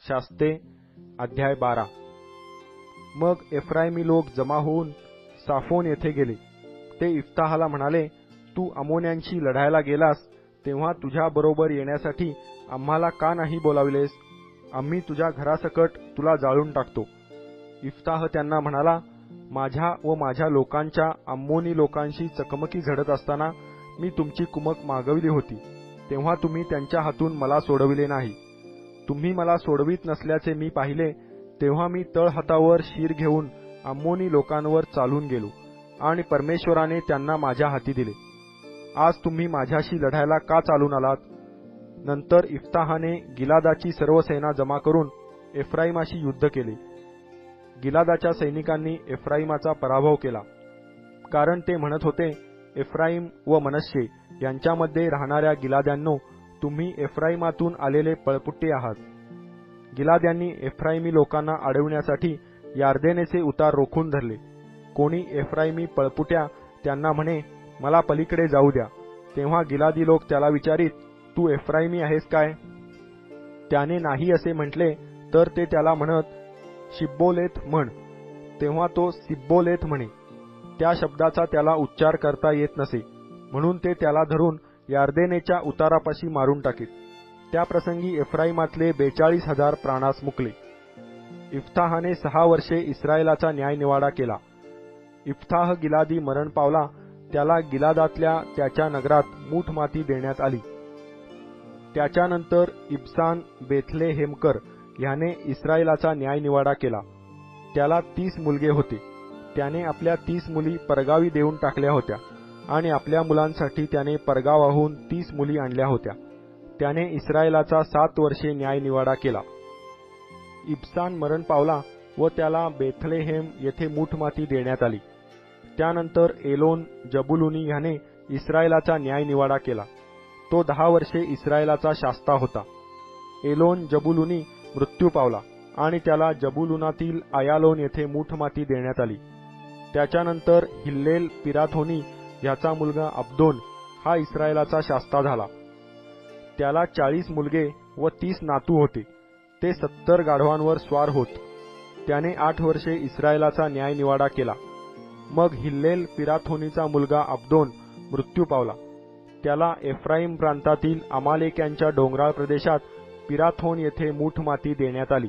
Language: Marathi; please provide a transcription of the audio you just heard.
शास्ते अध्याय 12. मग एफ्राइमी लोक जमा होऊन साफोन येथे गेले. ते इफ्ताहाला म्हणाले, तू अमोन्यांशी लढायला गेलास तेव्हा तुझ्या बरोबर येण्यासाठी आम्हाला का नाही बोलाविलेस? आम्ही तुझ्या घरासकट तुला जाळून टाकतो. इफ्ताह त्यांना म्हणाला, माझ्या व माझ्या लोकांच्या अम्मोनी लोकांशी चकमकी झडत असताना मी तुमची कुमक मागविली होती, तेव्हा तुम्ही त्यांच्या हातून मला सोडविले नाही. तुम्ही मला सोडवित नसल्याचे मी पाहिले, तेव्हा मी तळहातावर शीर घेऊन अम्मोनी लोकांवर चालून गेलो आणि परमेश्वराने त्यांना माझ्या हाती दिले. आज तुम्ही माझ्याशी लढायला का चालून आलात? नंतर इफ्ताहाने गिलादाची सर्व सेना जमा करून एफ्राईमाशी युद्ध केले. गिलादाच्या सैनिकांनी एफ्राईमाचा पराभव केला, कारण ते म्हणत होते, एफ्राईम व मनश्शे यांच्यामध्ये राहणाऱ्या गिलाद्यांनो, तुम्ही एफ्राईमातून आलेले पळपुट्टे आहात. गिलाद्यांनी एफ्राईमी लोकांना अडविण्यासाठी यार्देनेचे उतार रोखून धरले. कोणी एफ्राईमी पळपुट्या त्यांना म्हणे, मला पलीकडे जाऊ द्या. तेव्हा गिलादी लोक त्याला विचारीत, तू एफ्राईमी आहेस काय? त्याने नाही असे म्हटले तर ते त्याला म्हणत, शिब्बोलेथ म्हण. तेव्हा तो सिब्बोलेथ म्हणे. त्या शब्दाचा त्याला उच्चार करता येत नसे, म्हणून ते त्याला धरून यार्देनेच्या उतारापाशी मारून टाकीत. त्या प्रसंगी एफ्राईमातले 42,000 प्राणास मुकले. इफ्ताहाने 6 वर्षे इस्रायलाचा न्यायनिवाडा केला. इफ्ताह गिलादी मरण पावला. त्याला गिलादातल्या त्याच्या नगरात मूठ माती देण्यात आली. त्याच्यानंतर इब्सान बेथलेहेमकर ह्याने इस्रायलाचा न्यायनिवाडा केला. त्याला 30 मुलगे होते. त्याने आपल्या 30 मुली परगावी देऊन टाकल्या होत्या आणि आपल्या मुलांसाठी त्याने परगावाहून 30 मुली आणल्या होत्या. त्याने इस्रायलाचा 7 वर्षे न्यायनिवाडा केला. इब्सान मरण पावला व त्याला बेथलेहेम येथे मूठ माती देण्यात आली. त्यानंतर एलोन जबुलुनी ह्याने इस्रायलाचा न्यायनिवाडा केला. तो 10 वर्षे इस्रायलाचा शास्ता होता. एलोन जबुलुनी मृत्यू पावला आणि त्याला जबुलुनातील आयालोन येथे मूठ माती देण्यात आली. त्याच्यानंतर हिल्लेल पिराथोनी ह्याचा मुलगा अब्दोन हा इस्रायलाचा शास्ता झाला. त्याला 40 मुलगे व 30 नातू होते. ते 70 गाढवांवर स्वार होत. त्याने 8 वर्षे इस्रायलाचा न्यायनिवाडा केला. मग हिल्लेल पिराथोनीचा मुलगा अब्दोन मृत्यू पावला. त्याला एफ्राईम प्रांतातील अमालेक्यांच्या डोंगराळ प्रदेशात पिराथोन येथे मूठ माती देण्यात आली.